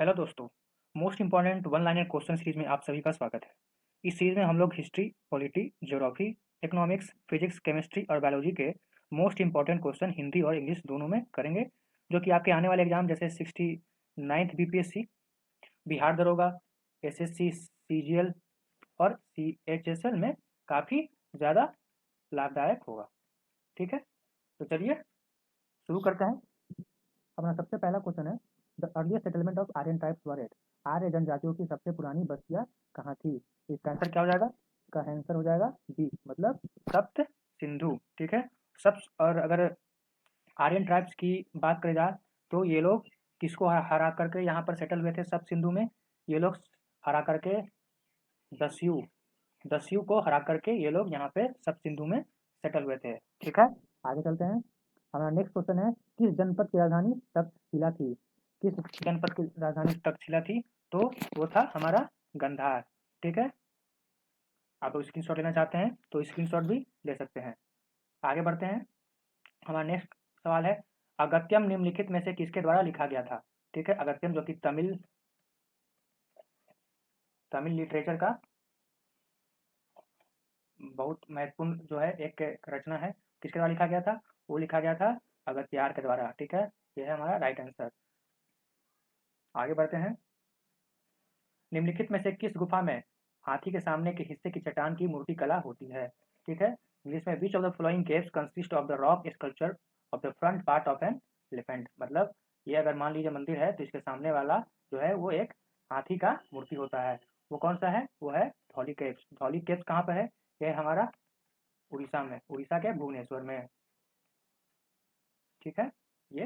Hello दोस्तों। Most important one liner question series में आप सभी का स्वागत है। इस सीरीज में हम लोग history, polity, geography, economics, physics, chemistry और बायोलॉजी के मोस्ट इंपॉर्टेंट क्वेश्चन हिंदी और इंग्लिश दोनों में करेंगे, जो कि आपके आने वाले एग्जाम जैसे 69th बीपीएससी, बिहार दरोगा, एसएससी, सीजीएल और सीएचएसएल में काफ़ी ज़्यादा लाभदायक होगा। ठीक है, तो चलिए शुरू करते हैं। अपना सबसे पहला क्वेश्चन है, the earliest settlement of Aryan tribes were at. आर्य जनजातियों की सबसे पुरानी बस्तियां कहाँ थी? इसका आंसर क्या हो जाएगा? इसका आंसर हो जाएगा बी, मतलब सप्त सिंधु। ठीक है, सप्त। और अगर आर्यन ट्राइब्स की बात करें जाए तो ये लोग किसको हरा करके यहाँ पर सेटल हुए थे? सप्त सिंधु में ये लोग हरा करके दस्यू दस्यू को हरा करके ये लोग यहाँ पे सप्त सिंधु में सेटल हुए थे। ठीक है, आगे चलते हैं। हमारा नेक्स्ट क्वेश्चन है, किस जनपद की राजधानी तक्षशिला थी? किस जनपद की राजधानी तक्षशिला थी? तो वो था हमारा गंधार। ठीक है, आप स्क्रीनशॉट लेना चाहते हैं तो स्क्रीनशॉट भी ले सकते हैं। आगे बढ़ते हैं। हमारा नेक्स्ट सवाल है, अगस्त्यम निम्नलिखित में से किसके द्वारा लिखा गया था? ठीक है, अगस्त्यम जो कि तमिल लिटरेचर का बहुत महत्वपूर्ण जो है एक रचना है, किसके द्वारा लिखा गया था? वो लिखा गया था अगस्त्यार के द्वारा। ठीक है, यह है हमारा राइट आंसर। आगे बढ़ते हैं। निम्नलिखित में से किस गुफा में हाथी के सामने के हिस्से की चट्टान की मूर्ति कला होती है? ठीक है, इंग्लिश में विच of the following caves consist of the rock sculpture of the front part of an elephant. मतलब ये अगर मान लीजिए मंदिर है तो इसके सामने वाला जो है वो एक हाथी का मूर्ति होता है। वो कौन सा है? वो है धौली केव्स। धौली केव्स कहाँ पर है? ये हमारा उड़ीसा में, उड़ीसा के भुवनेश्वर में। ठीक है, ये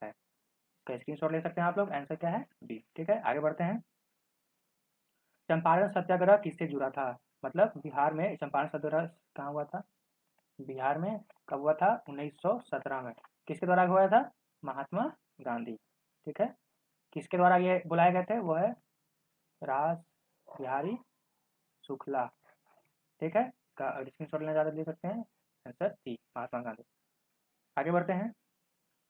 है। इसका स्क्रीनशॉट ले सकते हैं आप लोग। आंसर क्या है? बी। ठीक है, आगे बढ़ते हैं। चंपारण सत्याग्रह किससे जुड़ा था? मतलब बिहार में चंपारण सत्याग्रह कहाँ हुआ था? बिहार में कब हुआ था? 1917 में। किसके द्वारा हुआ था? महात्मा गांधी। ठीक है, किसके द्वारा ये बुलाए गए थे? वो है रास बिहारी शुक्ला। ठीक है, इसका स्क्रीनशॉट लेना ज़्यादा ले सकते हैं। Answer C, Mahatma Gandhi. आगे बढ़ते हैं।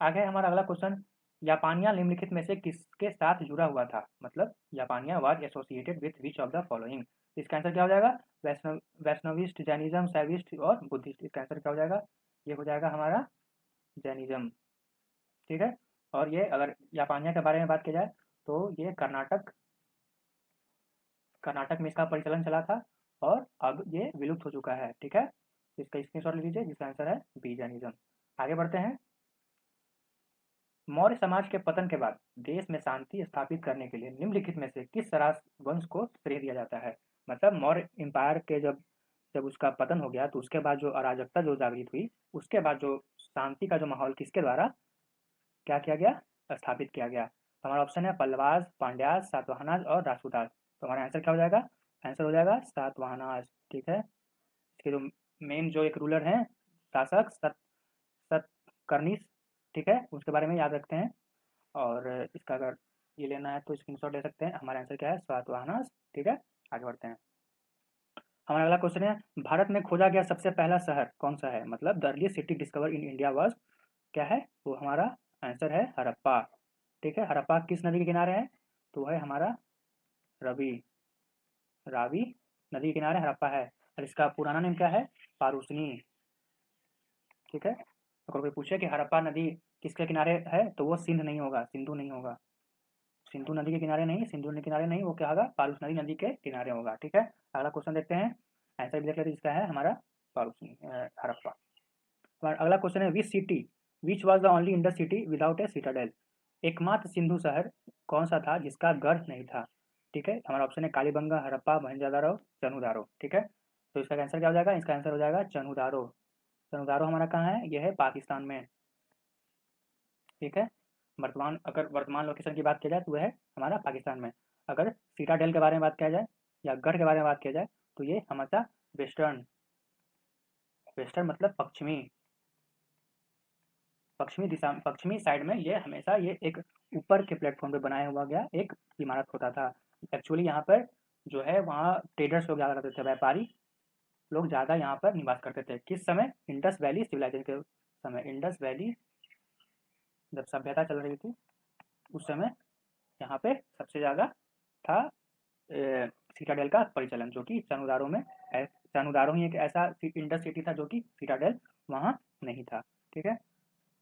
आगे हमारा अगला क्वेश्चन, जापानिया निम्नलिखित में से किसके साथ जुड़ा हुआ था? मतलब जापानिया was associated with which of the following. इसका आंसर क्या हो जाएगा? वैष्णविस्ट, जैनिज्म, शैविस्ट और बुद्धिस्ट। इसका आंसर क्या हो जाएगा? ये हो जाएगा हमारा जैनिज्म। ठीक है, और ये अगर जापानिया के बारे में बात की जाए तो ये कर्नाटक में इसका परिचालन चला था और अब ये विलुप्त हो चुका है। ठीक है, इसका स्क्रीनशॉट ले लीजिए, जिसका आंसर है बी, जैनिज्म। आगे बढ़ते हैं। मौर्य समाज के पतन के बाद देश में शांति स्थापित करने के लिए निम्नलिखित में से किस राजवंश को श्रेय दिया जाता है? मतलब मौर्य एम्पायर के जब जब उसका पतन हो गया तो उसके बाद जो अराजकता जो जागृत हुई, उसके बाद जो शांति का जो माहौल किसके द्वारा क्या किया गया? स्थापित किया गया। तो हमारा ऑप्शन है पल्लवास, पांड्यास, सातवाहनास और राजपूतास। तो हमारा आंसर क्या हो जाएगा? आंसर हो जाएगा सातवाहनास। ठीक है, इसके जो मेन जो एक रूलर हैं, शासक सतकर्णी। ठीक है, उसके बारे में याद रखते हैं। और इसका अगर ये लेना है तो स्क्रीनशॉट ले सकते हैं। हमारा आंसर क्या है? सातवाहनास। ठीक है, आगे बढ़ते हैं। हमारा अगला क्वेश्चन है, भारत में खोजा गया सबसे पहला शहर कौन सा है? मतलब the earliest city discover in India was, क्या है वो? हमारा आंसर है हड़प्पा। ठीक है, हड़प्पा किस नदी के किनारे है? तो है हमारा रवि रावी नदी के किनारे हड़प्पा है। और इसका पुराना नाम क्या है? पारूसनी। ठीक है, अगर कोई पूछे कि हड़प्पा नदी किसके किनारे है तो वो सिंध नहीं होगा, सिंधु नहीं होगा। सिंधु नदी के किनारे नहीं, सिंधु नदी के किनारे नहीं, वो क्या होगा? पारूस नदी के किनारे होगा। ठीक है, अगला क्वेश्चन देखते हैं। आंसर भी देख लेते हैं, जिसका है हमारा पारूसनी, हड़प्पा। हमारा अगला क्वेश्चन है, which city which was the only Indus city without A Citadel. एकमात्र सिंधु शहर कौन सा था जिसका गढ़ नहीं था? ठीक है, हमारा ऑप्शन है कालीबंगा, हड़प्पा, मोहनजोदारो, चनुदारो। ठीक है, तो इसका आंसर क्या हो जाएगा? इसका आंसर हो जाएगा चनुदारो। चनुदारो हमारा कहाँ है? यह है पाकिस्तान में। ठीक है, अगर वर्तमान लोकेशन की बात की जाए तो वह है हमारा पाकिस्तान में। अगर सीटाडेल के बारे में बात किया जाए या गढ़ के बारे में बात किया जाए तो ये हमारा वेस्टर्न वेस्टर्न मतलब पश्चिमी पश्चिमी दिशा, पश्चिमी साइड में ये हमेशा ये एक ऊपर के प्लेटफॉर्म पे बनाया हुआ गया एक इमारत होता था। एक्चुअली यहाँ पर जो है वहाँ ट्रेडर्स लोग ज़्यादा रहते थे, व्यापारी लोग ज़्यादा यहाँ पर निवास करते थे। किस समय? इंडस वैली सिविलाइजेशन के समय। इंडस वैली जब सभ्यता चल रही थी उस समय यहाँ पे सबसे सबसे ज़्यादा था सिटाडेल का परिचालन, जो कि चनुदारो में चनुदारो ही एक ऐसा इंडस सिटी था जो कि सिटाडेल वहाँ नहीं था। ठीक है,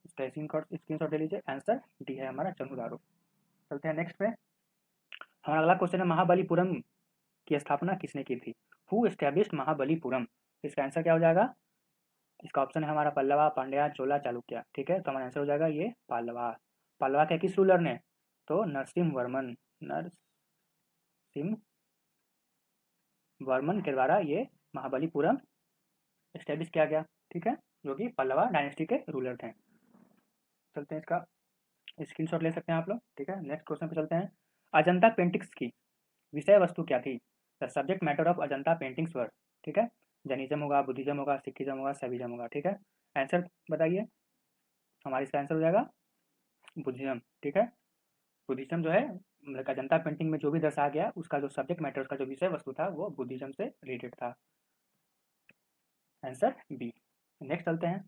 इसका स्क्रीनशॉट ले लीजिए। आंसर डी है हमारा, चनुदारो। चलते हैं नेक्स्ट पे। हमारा अगला क्वेश्चन है, महाबलीपुरम की स्थापना किसने की थी? Who established Mahabalipuram? इसका आंसर क्या हो जाएगा? इसका ऑप्शन है हमारा पल्लवा, पांड्या, चोला, चालुक्य। ठीक है, तो हमारा आंसर हो जाएगा ये पल्लवा। पल्लवा के किस रूलर ने? तो नरसिम्हा वर्मन के द्वारा ये महाबलीपुरम एस्टेब्लिश किया गया। ठीक है, जो कि पल्लवा डायनेस्टी के रूलर थे। चलते हैं, इसका स्क्रीनशॉट ले सकते हैं आप लोग। ठीक है, नेक्स्ट क्वेश्चन पे चलते हैं। अजंता पेंटिंग्स की विषय वस्तु क्या थी? The subject matter of Ajanta paintings were. ठीक है, जैनिज्म होगा, बुद्धिज्म होगा, सिखिज्म होगा, सैविज्म होगा। ठीक है, आंसर बताइए। हमारा इसका आंसर हो जाएगा बुद्धिज्म। ठीक है, बुद्धिज्म जो है अजंता पेंटिंग में जो भी दर्शाया गया, उसका जो सब्जेक्ट मैटर, उसका जो विषय वस्तु था, वो बुद्धिज्म से रिलेटेड था। Answer B. नेक्स्ट चलते हैं।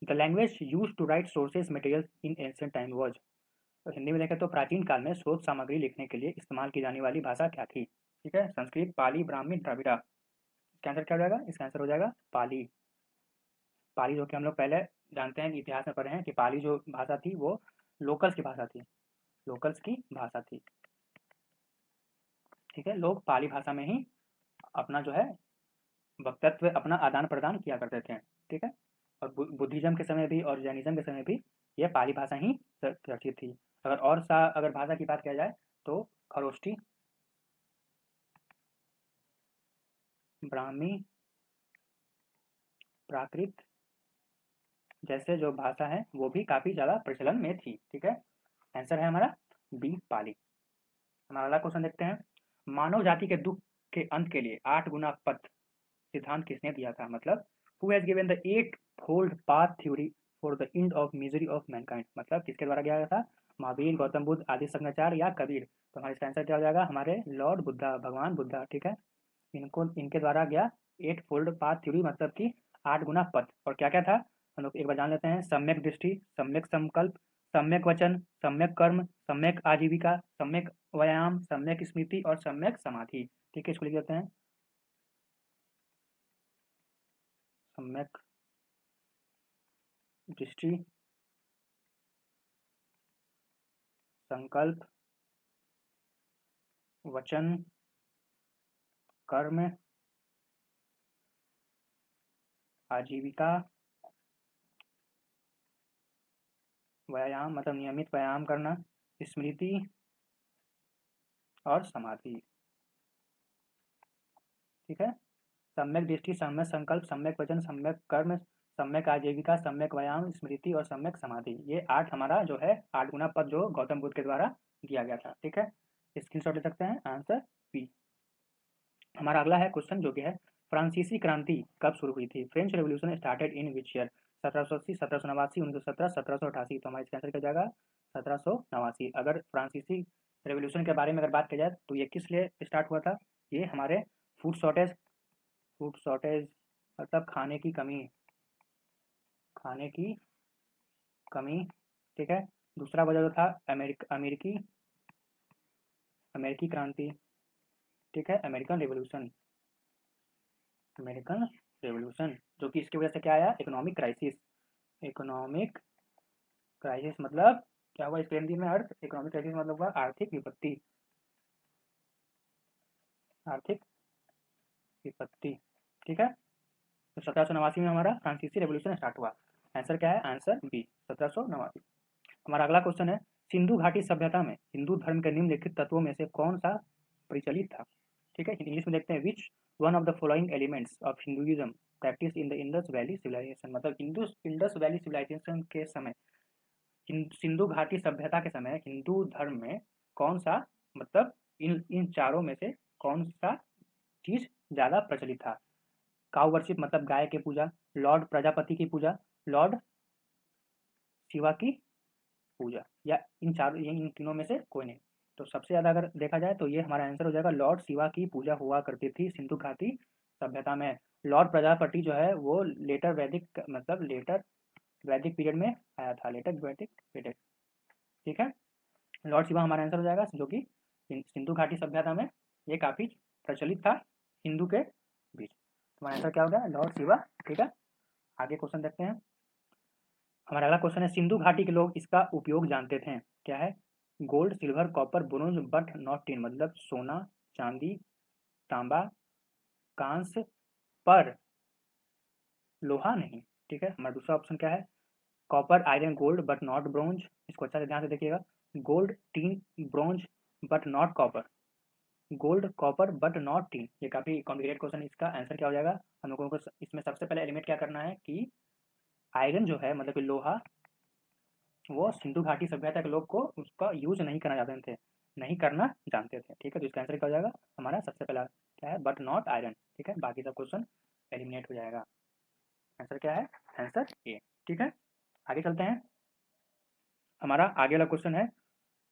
The language use to write sources material in ancient time was. तो हिंदी में देखें तो प्राचीन काल में स्रोत सामग्री लिखने के लिए इस्तेमाल की जाने वाली भाषा क्या थी? ठीक है, संस्कृत, पाली, ब्राह्मी, द्रविड़ा। इसका आंसर क्या हो जाएगा? इसका आंसर हो जाएगा पाली। पाली जो कि हम लोग पहले जानते हैं, इतिहास में पढ़े हैं कि पाली जो भाषा थी वो लोकल्स की भाषा थी। लोकल्स की भाषा थी। ठीक है, लोग पाली भाषा में ही अपना जो है वक्तव्य, अपना आदान प्रदान किया करते थे। ठीक है, और बुद्धिज्म के समय भी और जैनिज्म के समय भी यह पाली भाषा ही चर्चित थी। अगर भाषा की बात किया जाए तो खरोष्ठी, ब्राह्मी, प्राकृत जैसे जो भाषा है वो भी काफ़ी ज़्यादा प्रचलन में थी। ठीक है, आंसर है हमारा बी, पाली। हमारा अगला क्वेश्चन देखते हैं। मानव जाति के दुख के अंत के लिए 8 गुना पथ सिद्धांत किसने दिया था? मतलब who has given the 8 fold path theory for the end of misery of Mankind. मतलब किसके द्वारा दिया गया था? महावीर, गौतम बुद्ध, आदि शंकराचार्य या कबीर? तो हमारा इसका आंसर क्या हो जाएगा? हमारे लॉर्ड बुद्धा, भगवान बुद्धा। ठीक है, इनके द्वारा गया 8 फोल्ड पाथ थ्योरी, मतलब कि 8 गुना पथ। और क्या क्या था हम लोग एक बार जान लेते हैं। सम्यक दृष्टि, सम्यक संकल्प, सम्यक वचन, सम्यक कर्म, सम्यक आजीविका, सम्यक व्यायाम, सम्यक स्मृति और सम्यक समाधि। ठीक है, इसको लिख देते हैं। सम्यक दृष्टि, संकल्प, वचन, कर्म, आजीविका, व्यायाम मतलब नियमित व्यायाम करना, स्मृति और समाधि। ठीक है, सम्यक दृष्टि, सम्यक संकल्प, सम्यक वचन, सम्यक कर्म, सम्यक आजीविका, सम्यक व्यायाम, स्मृति और सम्यक समाधि। ये 8 हमारा जो है 8 गुना पद जो गौतम बुद्ध के द्वारा दिया गया था। ठीक है, स्क्रीनशॉट ले सकते हैं। Answer B. हमारा अगला है क्वेश्चन जो कि है, फ्रांसीसी क्रांति कब शुरू हुई थी? French revolution started in which year? 1780, 1789, 1917, 1788। तो हमारा इसका आंसर क्या जाएगा? 1789। अगर फ्रांसीसी रेवोल्यूशन के बारे में अगर बात की जाए तो ये किस लिए स्टार्ट हुआ था? ये हमारे फूड शॉर्टेज मतलब खाने की कमी, ठीक है। दूसरा वजह जो था अमेरिकी क्रांति। ठीक है, अमेरिकन रेवोल्यूशन जो कि इसकी वजह से क्या आया? इकोनॉमिक क्राइसिस मतलब क्या हुआ इसके हिंदी में अर्थ? इकोनॉमिक क्राइसिस मतलब हुआ आर्थिक विपत्ति। ठीक है, तो 1789 में हमारा फ्रांसीसी रेवोल्यूशन स्टार्ट हुआ। आंसर क्या है? Answer B, 1789। हमारा अगला क्वेश्चन है, सिंधु घाटी सभ्यता में हिंदू धर्म के निम्नलिखित तत्वों में से कौन सा प्रचलित था? ठीक है, इंग्लिश में देखते हैं। Which one of the following elements of Hinduism practice in the Indus valley civilisation. मतलब इंडस वैली सिविलाइजेशन के समय, सिंधु घाटी सभ्यता के समय हिंदू धर्म में कौन सा, मतलब इन चारों में से कौन सा चीज ज्यादा प्रचलित था? काउ वर्शिप मतलब गाय की पूजा, लॉर्ड प्रजापति की पूजा, लॉर्ड शिवा की पूजा, या इन तीनों में से कोई नहीं? तो सबसे ज्यादा अगर देखा जाए तो ये हमारा आंसर हो जाएगा, लॉर्ड शिवा की पूजा हुआ करती थी सिंधु घाटी सभ्यता में। लॉर्ड प्रजापति जो है वो लेटर वैदिक पीरियड में आया था। लेटर वैदिक पीरियड। ठीक है, लॉर्ड शिवा हमारा आंसर हो जाएगा, जो कि सिंधु घाटी सभ्यता में ये काफ़ी प्रचलित था हिंदू के बीच। तुम्हारा आंसर क्या होगा? लॉर्ड शिवा। ठीक है, आगे क्वेश्चन देखते हैं। हमारा अगला क्वेश्चन है, सिंधु घाटी के लोग इसका उपयोग जानते थे, क्या है? Gold, silver, copper, bronze but not tin, मतलब सोना, चांदी, तांबा, कांस्य पर लोहा नहीं। ठीक है, हमारा दूसरा ऑप्शन क्या है? Copper, iron, gold but not bronze. इसको अच्छा से ध्यान से देखिएगा। Gold, tin, bronze but not copper. Gold, copper but not tin, ये काफ़ी कॉम्प्लिकेटेड क्वेश्चन। इसका आंसर क्या हो जाएगा? हम लोगों को इसमें सबसे पहले एलिमिनेट क्या करना है कि आयरन जो है, मतलब कि लोहा, वो सिंधु घाटी सभ्यता के लोग को उसका यूज नहीं करना जानते थे, नहीं करना जानते थे। ठीक है, तो इसका आंसर क्या हो जाएगा? हमारा सबसे पहला क्या है? But not iron. ठीक है, बाकी सब क्वेश्चन एलिमिनेट हो जाएगा। आंसर क्या है? Answer A. ठीक है, आगे चलते हैं। हमारा आगे वाला क्वेश्चन है,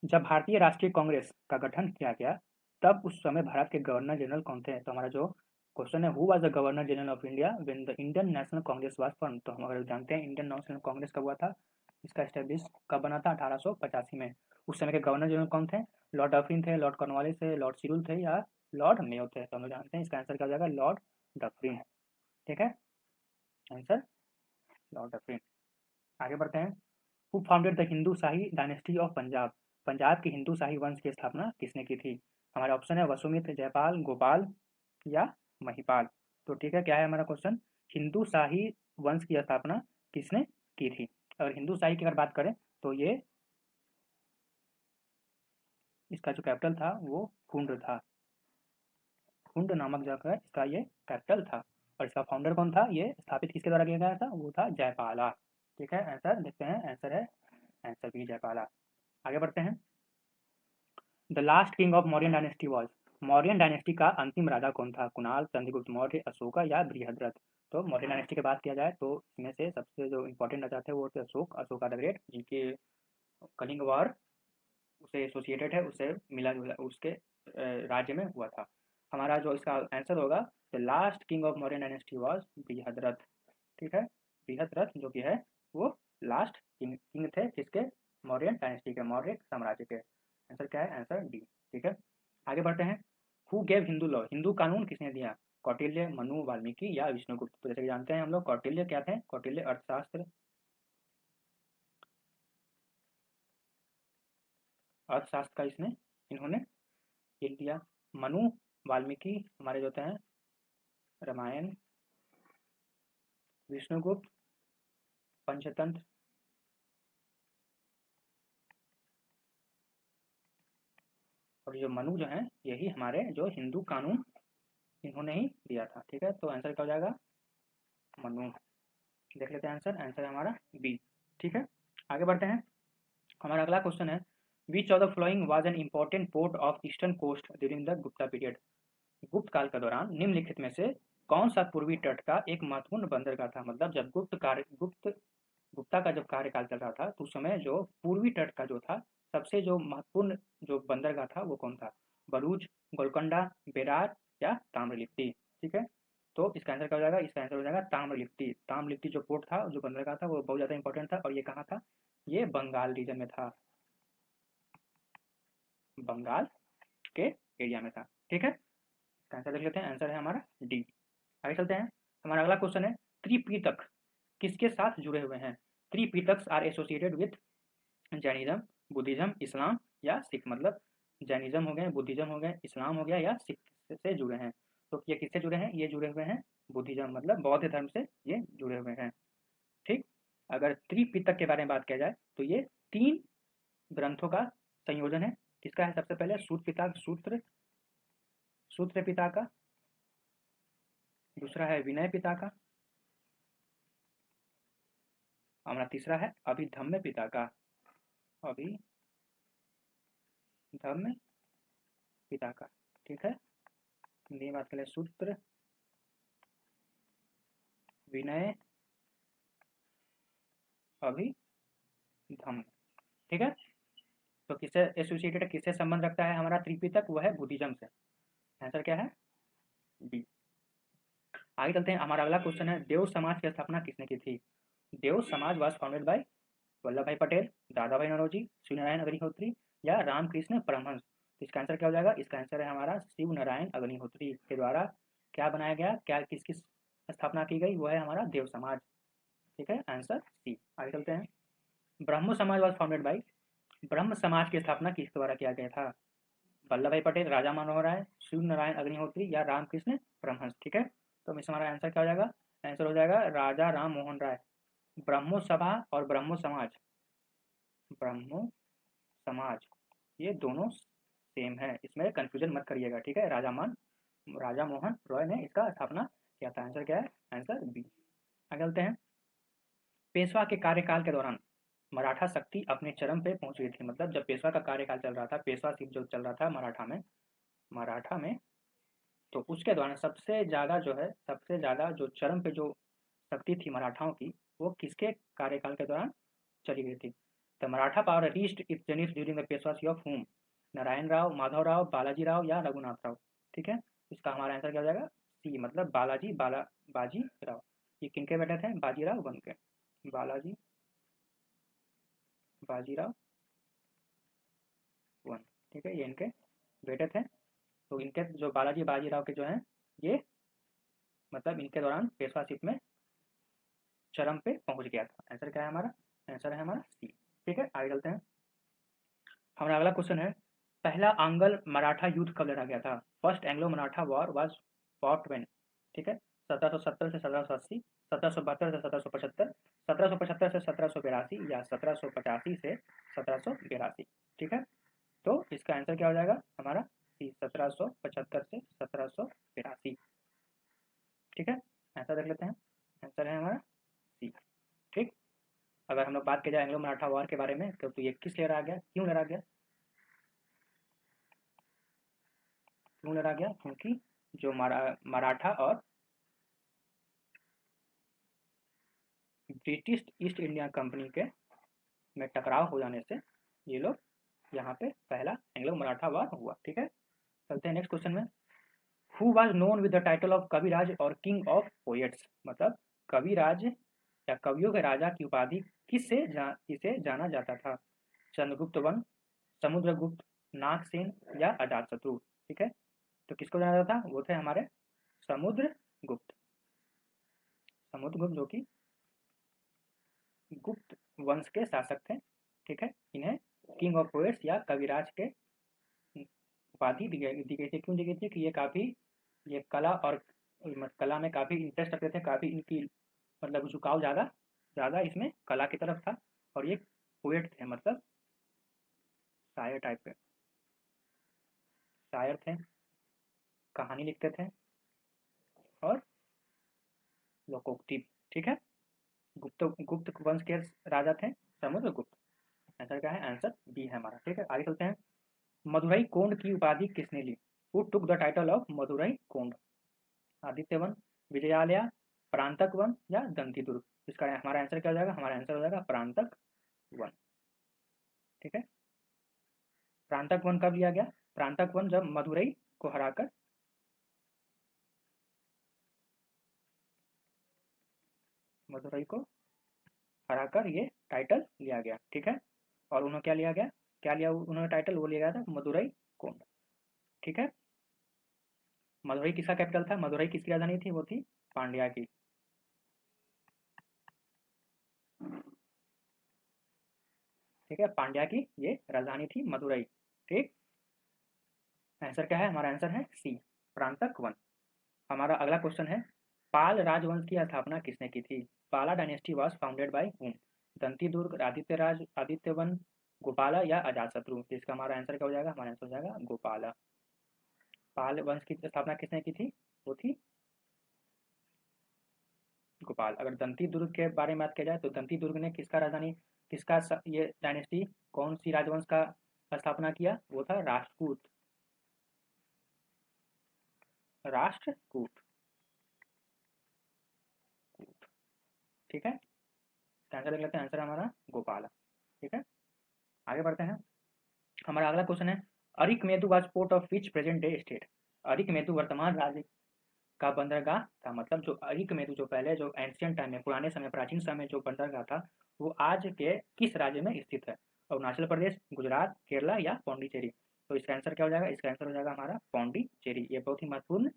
जब भारतीय राष्ट्रीय कांग्रेस का गठन किया गया तब उस समय भारत के गवर्नर जनरल कौन थे? तो हमारा जो क्वेश्चन है, who was the governor general of India when the Indian national Congress was form? तो हम अगर जानते हैं इंडियन नेशनल कांग्रेस कब हुआ था, इसका स्टैब्लिश कब बना था? 1885 में। उस समय के गवर्नर जनरल कौन थे? लॉर्ड डफरिन थे, लॉर्ड कॉर्नवालिस थे, लॉर्ड सिरुल थे या लॉर्ड मेयो थे? तो हम लोग जानते हैं इसका आंसर क्या हो जाएगा? Lord Dufferin. ठीक है, आंसर लॉर्ड डफरिन। आगे बढ़ते हैं। Who founded the Hindu shahi dynasty of Punjab? Punjab के हिंदू शाही वंश की स्थापना किसने की थी? हमारा ऑप्शन है वसुमित्र, जयपाल, गोपाल या महिपाल। तो ठीक है, क्या है हमारा क्वेश्चन? हिंदू शाही वंश की स्थापना किसने की थी? और हिंदू शाही की अगर बात करें तो ये इसका जो कैपिटल था वो कुंड था। कुंड नामक जगह इसका ये कैपिटल था। और इसका फाउंडर कौन था? ये स्थापित किसके द्वारा किया गया था? वो था जयपाला। ठीक है, आंसर देखते हैं। आंसर है आंसर भी जयपाला। आगे बढ़ते हैं। The last king of Mauryan dynasty was? Mauryan dynasty का अंतिम राजा कौन था? कुणाल, चंद्रगुप्त मौर्य, अशोका या बृहद्रथ? तो मौर्यन डायनेस्टी की बात किया जाए तो इसमें से सबसे जो इंपॉर्टेंट राजा थे वो थे अशोक, अशोका द ग्रेट, जिनके कलिंग वॉर उससे एसोसिएटेड है, उससे मिला जुला उसके राज्य में हुआ था। हमारा जो इसका आंसर होगा, the last king of Mauryan dynasty was Brihadratha. ठीक है, बृहद्रथ जो कि है वो लास्ट किंग थे किसके? मौर्यन डायनेस्टी के, मौर्य साम्राज्य के। आंसर क्या है? Answer D. ठीक है, आगे बढ़ते हैं। Who gave Hindu law? Hindu कानून किसने दिया? कौटिल्य, मनु, वाल्मीकि या विष्णुगुप्त? तो जैसे कि जानते हैं हम लोग, कौटिल्य क्या थे? कौटिल्य अर्थशास्त्र, अर्थशास्त्र का इसने इन्होंने लिख दिया। मनु, वाल्मीकि हमारे जो होते हैं रामायण, विष्णुगुप्त पंचतंत्र, और जो मनु जो है यही हमारे जो हिंदू कानून इन्होंने ही दिया था। ठीक है, तो आंसर क्या हो जाएगा? मनु। देख लेते हैं आंसर। आंसर है हमारा बी। ठीक है, आगे बढ़ते हैं। हमारा अगला क्वेश्चन है, which of the following was an important port of eastern coast during the Gupta period? Gupta काल के दौरान निम्नलिखित में से कौन सा पूर्वी तट का एक महत्वपूर्ण बंदरगाह था? मतलब जब गुप्ता का जब कार्यकाल चल रहा था तो उस समय जो पूर्वी तट का जो था सबसे जो महत्वपूर्ण जो बंदरगाह था वो कौन था? बरूच, गोलकोंडा, बेरार या ताम्रलिप्ति? ठीक है, तो इसका आंसर क्या हो जाएगा? इसका आंसर हो जाएगा ताम्रलिप्ति। ताम्रलिप्ति जो पोर्ट था, जो बंदरगाह था, वो बहुत ज़्यादा इंपॉर्टेंट था। और ये कहाँ था? ये बंगाल रीजन में था, बंगाल के एरिया में था। ठीक है, इसका आंसर देख लेते हैं। आंसर है हमारा डी। आगे चलते हैं। हमारा अगला क्वेश्चन है, त्रिपिटक किसके साथ जुड़े हुए हैं? Tripitakas are associated with Jainism, Buddhism, Islam या सिख? मतलब जैनिज्म हो गए, बुद्धिज्म हो गए, इस्लाम हो गया या सिख से जुड़े हैं? तो ये किससे जुड़े हैं? ये जुड़े हुए हैं बुद्धिज्म, मतलब बौद्ध धर्म से ये जुड़े हुए हैं। ठीक, अगर त्रिपिटक के बारे में बात किया जाए तो ये 3 ग्रंथों का संयोजन है। किसका है? सबसे पहले सूत्र पिटक, सूत्र पिटक, दूसरा है विनय पिटक, हमारा तीसरा है अभिधम्म पिटक। अभिधम्म पिटक। ठीक है, हिंदी बात करें, सूत्र, विनय, अभिधम्म। ठीक है, तो किससे एसोसिएटेड, किससे संबंध रखता है हमारा त्रिपिटक? वह है बुद्धिज्म से। आंसर क्या है? बी। आगे चलते हैं। हमारा अगला क्वेश्चन है, देव समाज की स्थापना किसने की थी? देव समाज वाज फाउंडेड बाय वल्लभ भाई पटेल, दादा भाई नौरोजी, सूर्यनारायण अग्निहोत्री या रामकृष्ण परमहंस? तो इसका आंसर क्या हो जाएगा? इसका आंसर है हमारा शिव नारायण अग्निहोत्री के द्वारा क्या बनाया गया, क्या किसकी स्थापना की गई? वो है हमारा देव समाज। ठीक है, आंसर सी। आगे चलते हैं। ब्रह्मो समाज वॉज फाउंडेड बाई, ब्रह्म समाज की स्थापना किस द्वारा किया गया था? वल्लभ भाई पटेल, राजा मनोहर राय, शिव नारायण अग्निहोत्री या रामकृष्ण परमहंस। ठीक है, तो इसमें हमारा आंसर क्या हो जाएगा? आंसर हो जाएगा राजा राम मोहन राय। ब्रह्मो सभा और ब्रह्मो समाज, ब्रह्मो समाज ये दोनों सेम है, इसमें कंफ्यूजन मत करिएगा। ठीक है, राजा मोहन रॉय ने इसका स्थापना किया था। आंसर क्या है? Answer B. आगे चलते हैं। पेशवा के कार्यकाल के दौरान मराठा शक्ति अपने चरम पे पहुंच गई थी। मतलब जब पेशवा का कार्यकाल चल रहा था, पेशवाशिप जो चल रहा था मराठा में, तो उसके दौरान सबसे ज़्यादा जो है, सबसे ज़्यादा जो चरम पे जो शक्ति थी मराठाओं की, वो किसके कार्यकाल के दौरान चली गई थी? The Maratha power reached its zenith during the Peshwaship of whom? Narayan Rao, Madhav Rao, Balaji Rao या रघुनाथ राव। ठीक है, इसका हमारा आंसर क्या हो जाएगा? सी, मतलब बाजी राव। ये किनके बेटे थे? बाजीराव वन के। बाजीराव वन। ठीक है, ये इनके बेटे थे। तो इनके जो बाजीराव के जो हैं, ये मतलब इनके दौरान पेशवाशिप में चरम पे पहुंच गया था। आंसर क्या है हमारा? आंसर है हमारा सी। ठीक है, आगे चलते हैं। हमारा अगला क्वेश्चन है, पहला आंग्ल मराठा युद्ध कब लड़ा गया था? First Anglo Maratha war was fought when? ठीक है, 1770 से 1780, 1772 से 1775, 1775 से 1782 या 1785 से 1782। ठीक है, तो इसका आंसर क्या हो जाएगा हमारा? सी, 1775 से 1782। ठीक है, आंसर देख लेते हैं। आंसर है हमारा सी। ठीक, अगर हम लोग बात की जाए एंग्लो मराठा वॉर के बारे में, तो ये किस लड़ा गया, क्यों लड़ा गया? क्यों लड़ा गया? क्योंकि जो मराठा और ब्रिटिश ईस्ट इंडिया कंपनी के में टकराव हो जाने से ये लोग यहाँ पे पहला एंग्लो मराठा वॉर हुआ। ठीक है, चलते हैं नेक्स्ट क्वेश्चन में। Who was known with the title of Kaviraj और किंग ऑफ पोएट्स? मतलब कविराज या कवियों के राजा की उपाधि किसे जाना जाता था? चंद्रगुप्त वन, समुद्रगुप्त, नागसेन या अजातशत्रु। ठीक है, तो किसको जाना जाता था? वो थे हमारे समुद्रगुप्त। समुद्रगुप्त जो कि गुप्त वंश के शासक थे। ठीक है, इन्हें किंग ऑफ पोएट्स या कविराज के उपाधि दी गई थी। क्यों दी गई थी? कि ये कला और कला में काफ़ी इंटरेस्ट रखते थे, काफ़ी इनकी मतलब झुकाव ज़्यादा ज़्यादा इसमें कला की तरफ था। और ये पोएट थे, मतलब शायर टाइप के शायर थे, कहानी लिखते थे और लोकोक्ति। ठीक है, गुप्त वंश के राजा थे समुद्रगुप्त। आंसर क्या है? आंसर बी है हमारा। ठीक है, आगे चलते हैं। मदुरई कोंड की उपाधि किसने ली? Who took the title of Madurai Konda? Aditya one, Vijayalaya, Parantaka one या दंती दुर्ग? इसका हमारा आंसर क्या हो जाएगा? हमारा आंसर हो जाएगा प्रांतक वन। ठीक है, प्रांतक वन कब लिया गया? प्रांतक वन जब मदुरई को हराकर ये टाइटल लिया गया। ठीक है, और उन्होंने क्या लिया गया? क्या लिया उन्होंने टाइटल? वो लिया गया था मदुरई कोंड। ठीक है, मदुरई किसका कैपिटल था? मदुरई किसकी राजधानी थी? वो थी पांड्या की। ठीक है, पांड्या की ये राजधानी थी मदुरई। ठीक, आंसर क्या है? हमारा आंसर है सी, प्रांतक वन। हमारा अगला क्वेश्चन है, पाल राजवंश की स्थापना किसने की थी? पाला dynasty was founded by whom? Danti Durg, Aditya one, Gopala या अजातशत्रु? इसका हमारा आंसर क्या हो जाएगा? हमारा आंसर हो जाएगा गोपाला। पाल वंश की स्थापना किसने की थी? वो थी गोपाल। अगर दंती दुर्ग के बारे में बात किया जाए, तो दंती दुर्ग ने ये डायनेस्टी कौन सी राजवंश का स्थापना किया? वो था राष्ट्रकूट। ठीक है, आंसर देख लेते हैं। आंसर हमारा गोपाला। ठीक है, आगे बढ़ते हैं। हमारा अगला क्वेश्चन है, Arikamedu was port of which present day state? Arikamedu वर्तमान राज्य का बंदरगाह था। मतलब जो अरिक मेदु जो पहले जो एंशियंट टाइम में, पुराने समय, प्राचीन समय जो बंदरगाह था, वो आज के किस राज्य में स्थित है? अरुणाचल प्रदेश, गुजरात, केरला या पौंडीचेरी? तो इसका आंसर क्या हो जाएगा? इसका आंसर हो जाएगा हमारा पौंडीचेरी। ये बहुत ही महत्वपूर्ण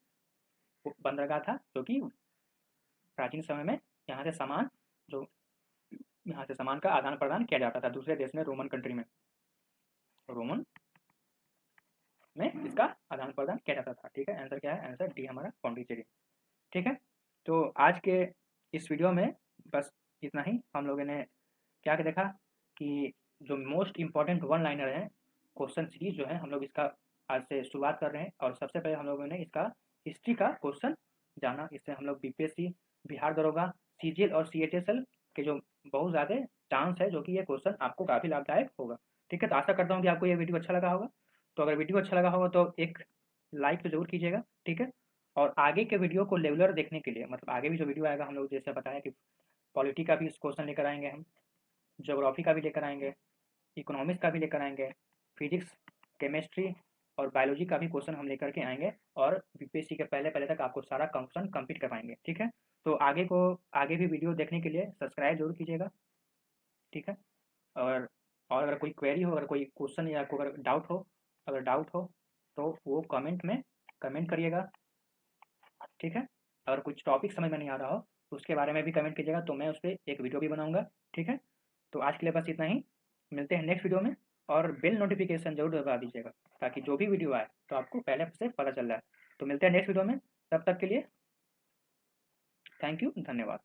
बंदरगाह था, जो कि प्राचीन समय में यहाँ से सामान जो यहाँ से सामान का आदान प्रदान किया जाता था दूसरे देश में, रोमन कंट्री में, रोमन में इसका आदान प्रदान किया जाता था। ठीक है, आंसर क्या है? आंसर डी हमारा पौंडीचेरी। ठीक है, तो आज के इस वीडियो में बस इतना ही। हम लोगों ने क्या क्या देखा कि जो मोस्ट इम्पॉर्टेंट वन लाइनर है क्वेश्चन सीरीज जो है, हम लोग इसका आज से शुरुआत कर रहे हैं। और सबसे पहले हम लोगों ने इसका हिस्ट्री का क्वेश्चन जाना। इससे हम लोग बीपीएससी, बिहार दरोगा, सीजीएल और सीएचएसएल के जो बहुत ज़्यादा चांस है, जो कि ये क्वेश्चन आपको काफ़ी लाभदायक होगा। ठीक है, तो आशा करता हूँ कि आपको ये वीडियो अच्छा लगा होगा। तो अगर वीडियो अच्छा लगा होगा तो एक लाइक तो ज़रूर कीजिएगा। ठीक है, और आगे के वीडियो को रेगुलर देखने के लिए, मतलब आगे भी जो वीडियो आएगा, हम लोग जैसे बताया कि पॉलिटी का भी क्वेश्चन लेकर आएंगे हम, ज्योग्राफी का भी लेकर आएंगे, इकोनॉमिक्स का भी लेकर आएंगे, फिजिक्स, केमिस्ट्री और बायोलॉजी का भी क्वेश्चन हम लेकर के आएंगे। और बीपीएससी के पहले पहले तक आपको सारा क्वेश्चन कंप्लीट करवाएंगे। ठीक है, तो आगे भी वीडियो देखने के लिए सब्सक्राइब जरूर कीजिएगा। ठीक है, और और अगर कोई क्वेरी हो, अगर कोई क्वेश्चन या कोई अगर डाउट हो तो वो कमेंट में कमेंट करिएगा। ठीक है, अगर कुछ टॉपिक समझ में नहीं आ रहा हो तो उसके बारे में भी कमेंट कीजिएगा, तो मैं उस पर एक वीडियो भी बनाऊंगा। ठीक है, तो आज के लिए बस इतना ही। मिलते हैं नेक्स्ट वीडियो में। और बेल नोटिफिकेशन जरूर दबा दीजिएगा, ताकि जो भी वीडियो आए तो आपको पहले से पता चल रहा है। तो मिलते हैं नेक्स्ट वीडियो में, तब तक के लिए थैंक यू, धन्यवाद।